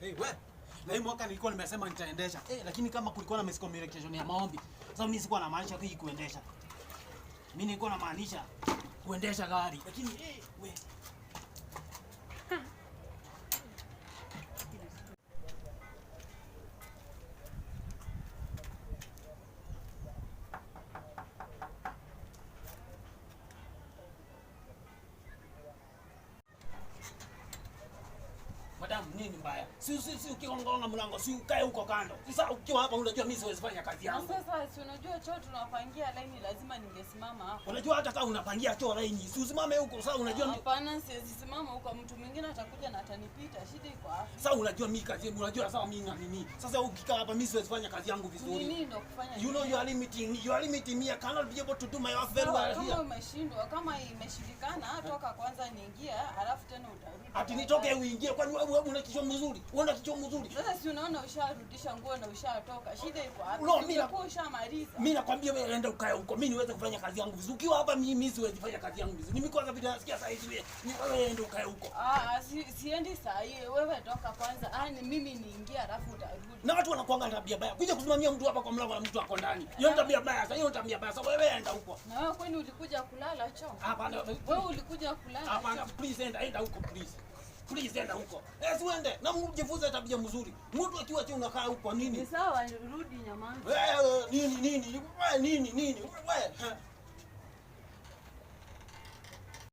Hey, we. Na hii mwaka nilikuwa nimesema nitaendesha. Lakini kama kulikuwa na miscommunication ya maombi. Sasa mimi sikuwa namaanisha hii kuendesha. Mimi nilikuwa namaanisha kuendesha gari. Lakini we. Madam, nini mbaya? Si ukigonga mlango, si ukae huko kando. Sasa ukiwa hapa unajua mimi siwezi fanya kazi yangu. Sasa si unajua choo tunapangia line, lazima ningesimama hapo. Unajua hata kama unapangia choo line, si usimame huko. Sasa unajua hapana, siwezi simama huko, mtu mwingine atakuja na atanipita. Shida iko wapi? Sasa unajua mimi kazi yangu, unajua sasa mimi na nini. Sasa ukikaa hapa mimi siwezi fanya kazi yangu vizuri. Nini ndio kufanya? You know you are limiting me. I cannot be able to do my work very well here. Kama umeshindwa, kama imeshindikana, toka kwanza niingia, alafu tena utarudi. Ati nitoke uingie, kwani wewe una kichwa mzuri? Una kichwa mzuri? Sasa si unaona usharudisha nguo na ushatoka. Shida iko wapi? No, mimi ushamaliza. Mimi nakwambia wewe enda ukae huko. Mimi niweze kufanya kazi yangu vizuri. Ukiwa hapa mimi siwezi kufanya kazi yangu vizuri. Mimi kwanza vile nasikia saa hizi wewe enda ukae huko. Siendi saa hii. Wewe toka kwanza. Ni mimi niingie alafu utarudi. Na watu wanakuanga tabia baya. Kuja kusimamia mtu hapa kwa mlango na mtu ako ndani. Hiyo tabia baya. Sasa hiyo tabia baya. Sasa wewe enda huko. Na wewe kwani ulikuja kulala choo? Hapana. Wewe ulikuja kulala? Hapana, please enda huko please. Please enda huko. Uende na mjifunze tabia mzuri. Mtu akiwa tu unakaa huko nini? Ni sawa, rudi nyamaza. Nini? Wewe